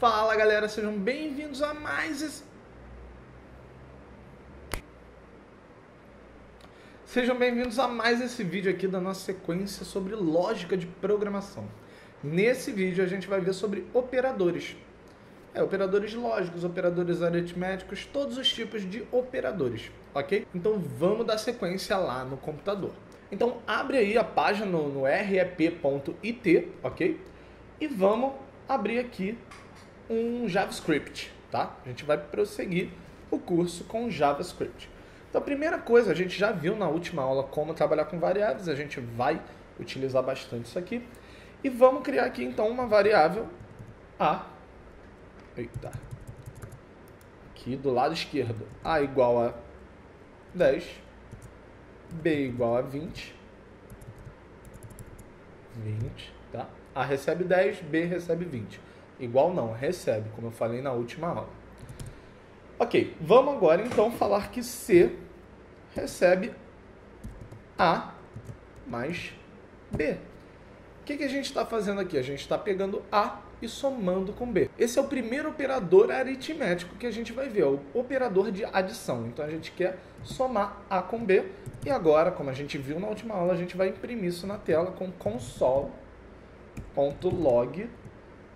Fala galera, sejam bem-vindos a mais esse... vídeo aqui da nossa sequência sobre lógica de programação. Nesse vídeo a gente vai ver sobre operadores. Operadores lógicos, operadores aritméticos, todos os tipos de operadores, ok? Então vamos dar sequência lá no computador. Então abre aí a página no rep.it, ok? E vamos abrir aqui um JavaScript, tá? A gente vai prosseguir o curso com JavaScript. Então a primeira coisa, a gente já viu na última aula como trabalhar com variáveis, a gente vai utilizar bastante isso aqui. E vamos criar aqui então uma variável A. Aqui do lado esquerdo, A igual a 10, B igual a 20, tá? A recebe 10, B recebe 20. Igual não, recebe, como eu falei na última aula. Ok, vamos agora então falar que C recebe A mais B. O que a gente está fazendo aqui? A gente está pegando A e somando com B. Esse é o primeiro operador aritmético que a gente vai ver, o operador de adição. Então a gente quer somar A com B. E agora, como a gente viu na última aula, a gente vai imprimir isso na tela com console.log.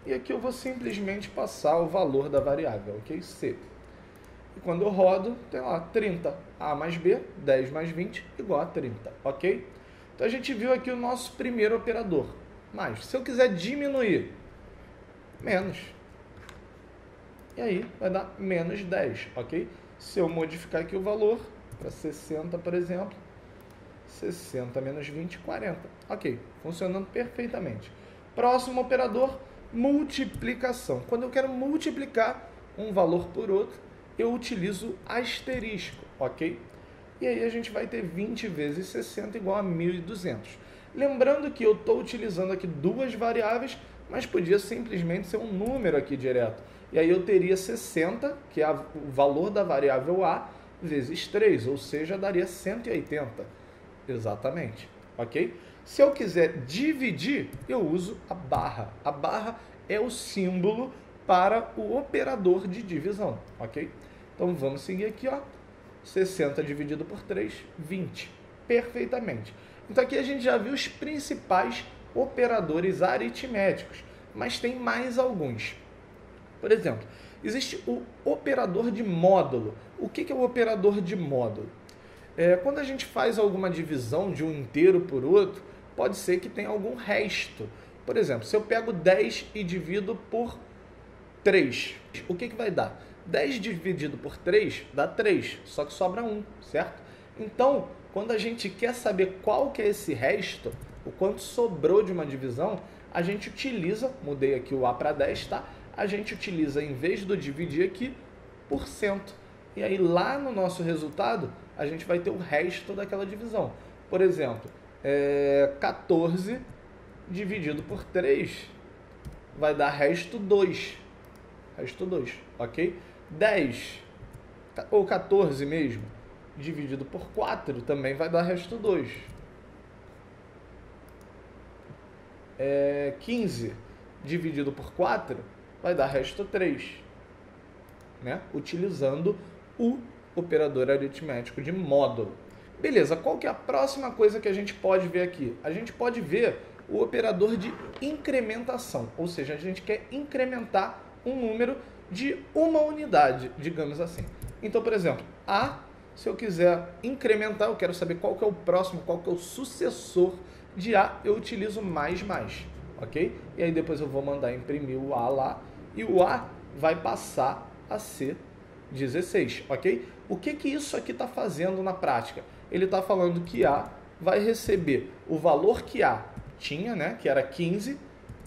E aqui eu vou simplesmente passar o valor da variável, ok? C. E quando eu rodo, tem lá 30. A mais B, 10 mais 20, igual a 30, ok? Então a gente viu aqui o nosso primeiro operador. Mas, se eu quiser diminuir, menos. E aí vai dar menos 10, ok? Se eu modificar aqui o valor para 60, por exemplo, 60 menos 20, 40. Ok, funcionando perfeitamente. Próximo operador, multiplicação. Quando eu quero multiplicar um valor por outro, eu utilizo asterisco, ok? E aí a gente vai ter 20 vezes 60 igual a 1.200. Lembrando que eu estou utilizando aqui duas variáveis, mas podia simplesmente ser um número aqui direto. E aí eu teria 60, que é o valor da variável A, vezes 3, ou seja, daria 180. Exatamente, ok? Se eu quiser dividir, eu uso a barra. A barra é o símbolo para o operador de divisão, ok? Então vamos seguir aqui, ó. 60 dividido por 3, 20. Perfeitamente. Então aqui a gente já viu os principais operadores aritméticos, mas tem mais alguns. Por exemplo, existe o operador de módulo. O que é o operador de módulo? Quando a gente faz alguma divisão de um inteiro por outro, pode ser que tenha algum resto. Por exemplo, se eu pego 10 e divido por 3, o que vai dar? 10 dividido por 3 dá 3, só que sobra 1, certo? Então, quando a gente quer saber qual que é esse resto, o quanto sobrou de uma divisão, a gente utiliza, mudei aqui o A para 10, tá? A gente utiliza, em vez do dividir aqui, por cento. E aí lá no nosso resultado, a gente vai ter o resto daquela divisão. Por exemplo, 14 dividido por 3 vai dar resto 2. Resto 2, ok? 10, ou 14 mesmo, dividido por 4 também vai dar resto 2. 15 dividido por 4 vai dar resto 3. Né? Utilizando o operador aritmético de módulo. Beleza, qual que é a próxima coisa que a gente pode ver aqui? A gente pode ver o operador de incrementação, ou seja, a gente quer incrementar um número de uma unidade, digamos assim. Então, por exemplo, A, se eu quiser incrementar, eu quero saber qual que é o próximo, qual que é o sucessor de A, eu utilizo mais, ok? E aí depois eu vou mandar imprimir o A lá, e o A vai passar a ser 16, ok? O que isso aqui está fazendo na prática? Ele está falando que A vai receber o valor que A tinha, né, que era 15,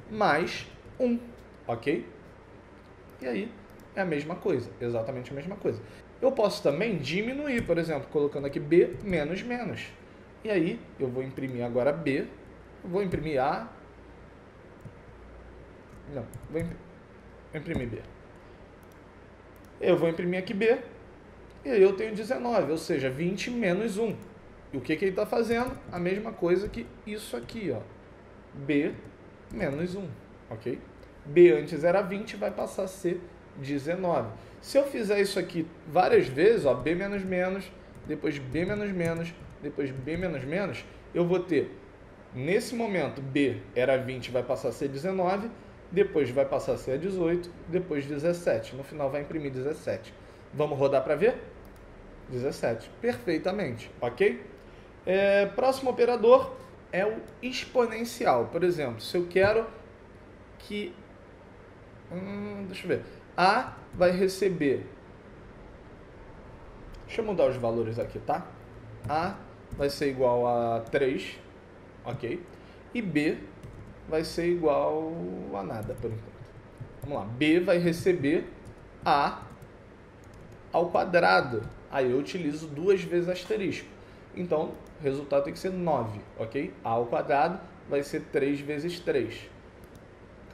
mais 1, ok? E aí é a mesma coisa, exatamente a mesma coisa. Eu posso também diminuir, por exemplo, colocando aqui B menos menos. E aí eu vou imprimir agora B, vou imprimir A, não, vou imprimir B. Eu vou imprimir aqui B, e aí eu tenho 19, ou seja, 20 menos 1. E o que ele está fazendo? A mesma coisa que isso aqui, ó. B menos 1, ok? B antes era 20, vai passar a ser 19. Se eu fizer isso aqui várias vezes, ó, B menos menos, depois B menos menos, depois B menos menos, eu vou ter, nesse momento, B era 20, vai passar a ser 19, depois vai passar a ser 18, depois 17. No final vai imprimir 17. Vamos rodar para ver? 17. Perfeitamente, ok? Próximo operador é o exponencial. Por exemplo, se eu quero que... deixa eu ver. A vai receber... Deixa eu mudar os valores aqui, tá? A vai ser igual a 3, ok? E B vai ser igual a nada, por enquanto. Vamos lá. B vai receber A ao quadrado. Aí eu utilizo 2 vezes asterisco. Então, o resultado tem que ser 9, ok? A ao quadrado vai ser 3 vezes 3.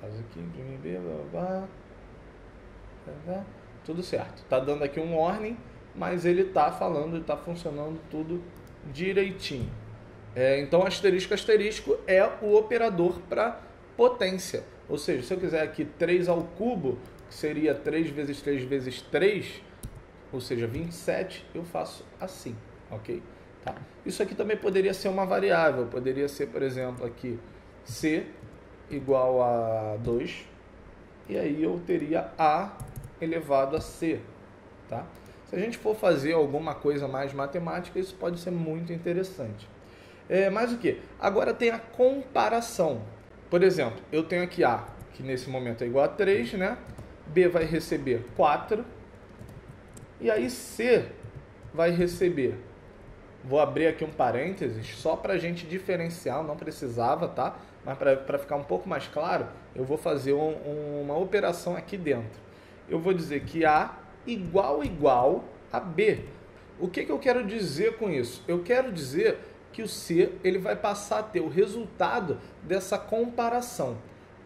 Caso aqui, imprimir B, blá, blá. Tudo certo. Tá dando aqui um warning, mas ele tá falando, está funcionando tudo direitinho. Então, asterisco, asterisco é o operador para potência. Ou seja, se eu quiser aqui 3 ao cubo, que seria 3 vezes 3 vezes 3, ou seja, 27, eu faço assim, ok? Tá? Isso aqui também poderia ser uma variável, poderia ser, por exemplo, aqui C igual a 2, e aí eu teria A elevado a C, tá? Se a gente for fazer alguma coisa mais matemática, isso pode ser muito interessante. Mas o que? Agora tem a comparação. Por exemplo, eu tenho aqui A, que nesse momento é igual a 3, né? B vai receber 4. E aí C vai receber... Vou abrir aqui um parênteses, só para a gente diferenciar, não precisava, tá? Mas para ficar um pouco mais claro, eu vou fazer uma operação aqui dentro. Eu vou dizer que A igual a B. O que eu quero dizer com isso? Eu quero dizer que o C ele vai passar a ter o resultado dessa comparação.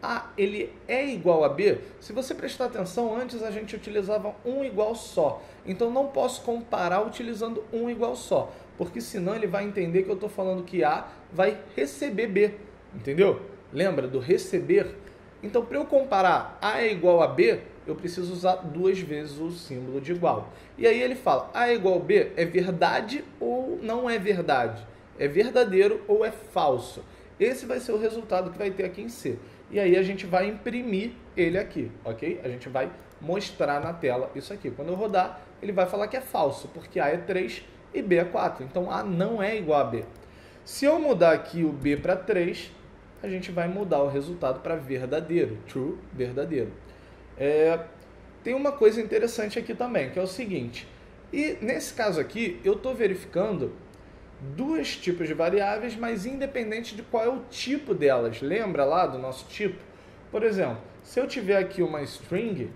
A ele é igual a B. Se você prestar atenção, antes a gente utilizava um igual só. Então não posso comparar utilizando um igual só, porque senão ele vai entender que eu estou falando que A vai receber B. Entendeu? Lembra do receber? Então, para eu comparar A é igual a B, eu preciso usar 2 vezes o símbolo de igual. E aí ele fala, A é igual a B é verdade ou não é verdade? É verdadeiro ou é falso? Esse vai ser o resultado que vai ter aqui em C. E aí a gente vai imprimir ele aqui, ok? A gente vai mostrar na tela isso aqui. Quando eu rodar, ele vai falar que é falso, porque A é 3 e B é 4. Então, A não é igual a B. Se eu mudar aqui o B para 3, a gente vai mudar o resultado para verdadeiro. True, verdadeiro. Tem uma coisa interessante aqui também, que é o seguinte. E nesse caso aqui, eu estou verificando 2 tipos de variáveis, mas independente de qual é o tipo delas. Lembra lá do nosso tipo? Por exemplo, se eu tiver aqui uma string,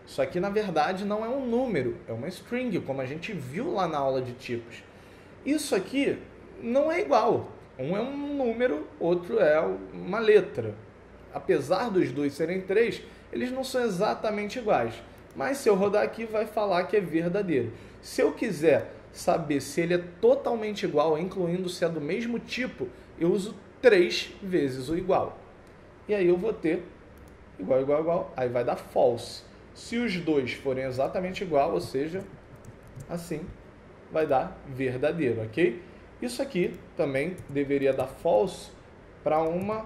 isso aqui na verdade não é um número, é uma string, como a gente viu lá na aula de tipos. Isso aqui não é igual. Um é um número, outro é uma letra. Apesar dos dois serem 3, eles não são exatamente iguais. Mas se eu rodar aqui, vai falar que é verdadeiro. Se eu quiser saber se ele é totalmente igual, incluindo se é do mesmo tipo, eu uso 3 vezes o igual. E aí eu vou ter igual, igual, igual. Aí vai dar false. Se os dois forem exatamente igual, ou seja, assim, vai dar verdadeiro, ok? Isso aqui também deveria dar false para uma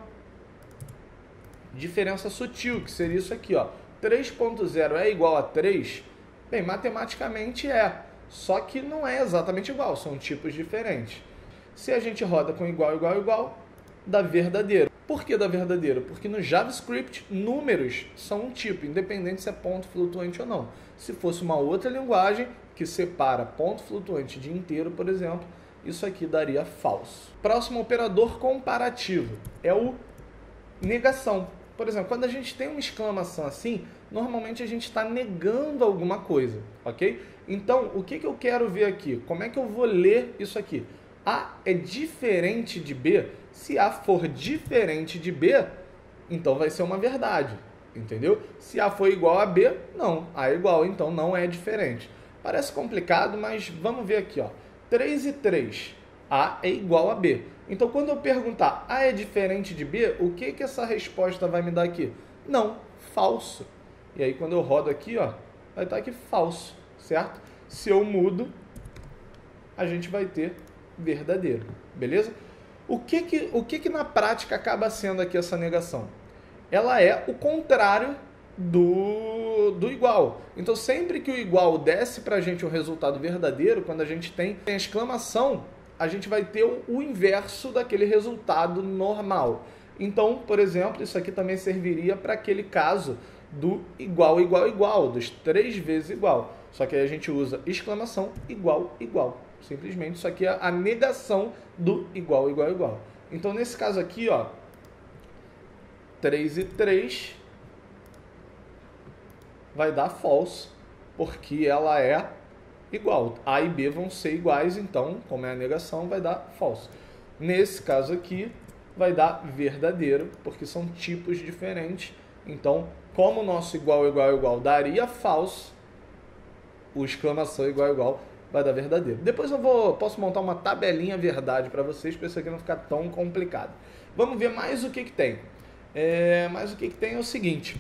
diferença sutil, que seria isso aqui, ó. 3.0 é igual a 3? Bem, matematicamente é, só que não é exatamente igual, são tipos diferentes. Se a gente roda com igual, igual, igual, dá verdadeiro. Por que dá verdadeiro? Porque no JavaScript, números são um tipo, independente se é ponto flutuante ou não. Se fosse uma outra linguagem que separa ponto flutuante de inteiro, por exemplo, isso aqui daria falso. Próximo operador comparativo é o negação. Por exemplo, quando a gente tem uma exclamação assim, normalmente a gente está negando alguma coisa, ok? Então, o que eu quero ver aqui? Como é que eu vou ler isso aqui? A é diferente de B? Se A for diferente de B, então vai ser uma verdade, entendeu? Se A for igual a B, não. A é igual, então não é diferente. Parece complicado, mas vamos ver aqui, ó. 3 e 3. A é igual a B. Então, quando eu perguntar A é diferente de B, o que essa resposta vai me dar aqui? Não, falso. E aí quando eu rodo aqui, ó, vai estar aqui falso, certo? Se eu mudo, a gente vai ter verdadeiro, beleza? O que na prática acaba sendo aqui essa negação? Ela é o contrário do igual. Então, sempre que o igual desce para a gente um resultado verdadeiro, quando a gente tem a exclamação, a gente vai ter o inverso daquele resultado normal. Então, por exemplo, isso aqui também serviria para aquele caso do igual, igual, igual, dos 3 vezes igual. Só que aí a gente usa exclamação igual, igual. Simplesmente isso aqui é a negação do igual, igual, igual. Então, nesse caso aqui, ó, 3 e 3 vai dar false, porque ela é igual. A e B vão ser iguais, então, como é a negação, vai dar false. Nesse caso aqui, vai dar verdadeiro, porque são tipos diferentes. Então, como o nosso igual, igual, igual daria false, o exclamação igual, igual vai dar verdadeiro. Depois posso montar uma tabelinha verdade para vocês, para isso aqui não ficar tão complicado. Vamos ver mais o que tem. Mais o que tem é o seguinte.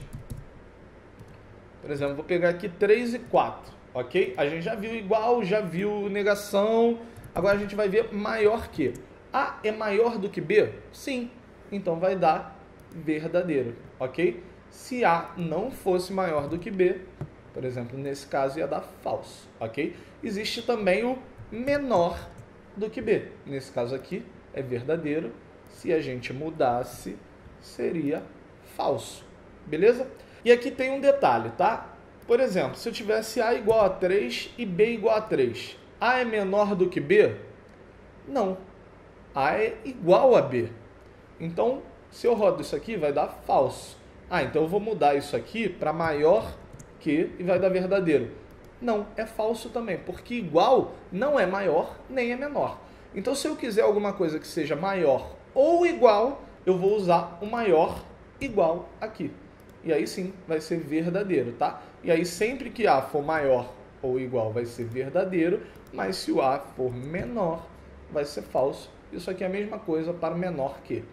Por exemplo, vou pegar aqui 3 e 4, ok? A gente já viu igual, já viu negação, agora a gente vai ver maior que. A é maior do que B? Sim, então vai dar verdadeiro, ok? Se A não fosse maior do que B, por exemplo, nesse caso ia dar falso, ok? Existe também o menor do que B. Nesse caso aqui é verdadeiro. Se a gente mudasse, seria falso, beleza? E aqui tem um detalhe, tá? Por exemplo, se eu tivesse A igual a 3 e B igual a 3, A é menor do que B? Não. A é igual a B. Então, se eu rodo isso aqui, vai dar falso. Então eu vou mudar isso aqui para maior que e vai dar verdadeiro. Não, é falso também, porque igual não é maior nem é menor. Então, se eu quiser alguma coisa que seja maior ou igual, eu vou usar o maior igual aqui. E aí sim, vai ser verdadeiro, tá? E aí sempre que A for maior ou igual, vai ser verdadeiro, mas se o A for menor, vai ser falso. Isso aqui é a mesma coisa para menor que.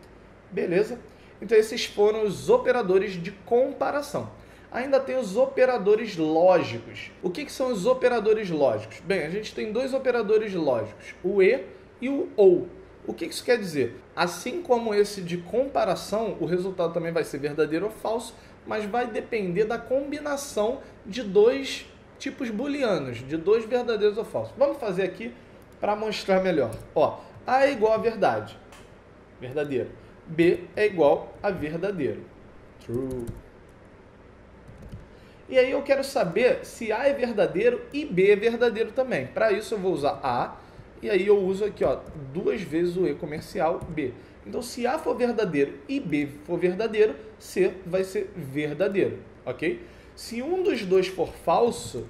Beleza? Então esses foram os operadores de comparação. Ainda tem os operadores lógicos. O que são os operadores lógicos? Bem, a gente tem 2 operadores lógicos, o e e o ou. O que isso quer dizer? Assim como esse de comparação, o resultado também vai ser verdadeiro ou falso, mas vai depender da combinação de 2 tipos booleanos, de 2 verdadeiros ou falsos. Vamos fazer aqui para mostrar melhor. Ó, A é igual a verdade, verdadeiro. B é igual a verdadeiro, true. E aí eu quero saber se A é verdadeiro e B é verdadeiro também. Para isso eu vou usar A, e aí eu uso aqui, ó, 2 vezes o E comercial B. Então, se A for verdadeiro e B for verdadeiro, C vai ser verdadeiro, ok? Se um dos 2 for falso,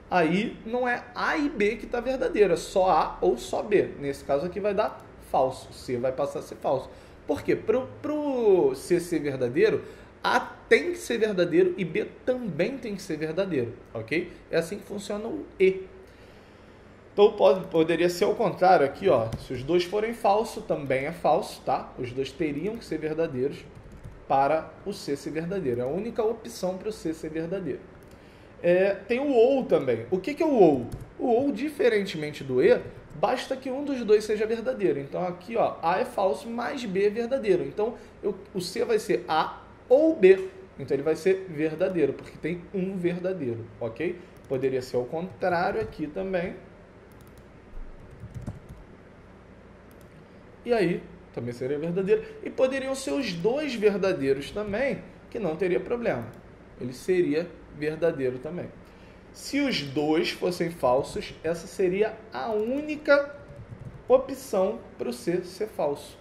aí não é A e B que está verdadeiro, é só A ou só B. Nesse caso aqui vai dar falso, C vai passar a ser falso. Por quê? Para o C ser verdadeiro, A tem que ser verdadeiro e B também tem que ser verdadeiro, ok? É assim que funciona o E. Então poderia ser o contrário aqui, ó. Se os 2 forem falso, também é falso, tá? Os 2 teriam que ser verdadeiros para o C ser verdadeiro. É a única opção para o C ser verdadeiro. Tem o ou também. O que é o ou? O ou, diferentemente do E, basta que um dos 2 seja verdadeiro. Então aqui, ó, A é falso, mas B é verdadeiro. Então o C vai ser A ou B. Então ele vai ser verdadeiro, porque tem um verdadeiro, ok? Poderia ser o contrário aqui também. E aí, também seria verdadeiro. E poderiam ser os 2 verdadeiros também, que não teria problema. Ele seria verdadeiro também. Se os 2 fossem falsos, essa seria a única opção para o C ser falso.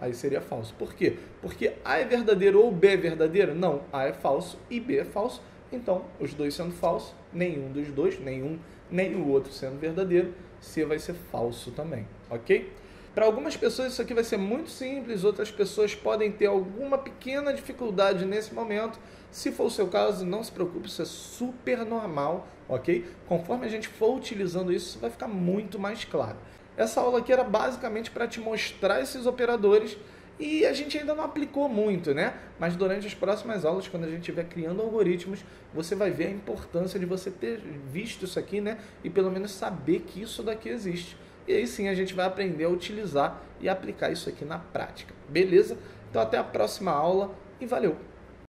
Aí seria falso. Por quê? Porque A é verdadeiro ou B é verdadeiro? Não, A é falso e B é falso. Então, os 2 sendo falsos, nenhum dos 2, nenhum nem o outro sendo verdadeiro, C vai ser falso também, ok? Para algumas pessoas isso aqui vai ser muito simples, outras pessoas podem ter alguma pequena dificuldade nesse momento. Se for o seu caso, não se preocupe, isso é super normal, ok? Conforme a gente for utilizando isso vai ficar muito mais claro. Essa aula aqui era basicamente para te mostrar esses operadores E a gente ainda não aplicou muito, né? Mas durante as próximas aulas, quando a gente estiver criando algoritmos, você vai ver a importância de você ter visto isso aqui, né? E pelo menos saber que isso daqui existe. E aí sim a gente vai aprender a utilizar e aplicar isso aqui na prática. Beleza? Então até a próxima aula e valeu!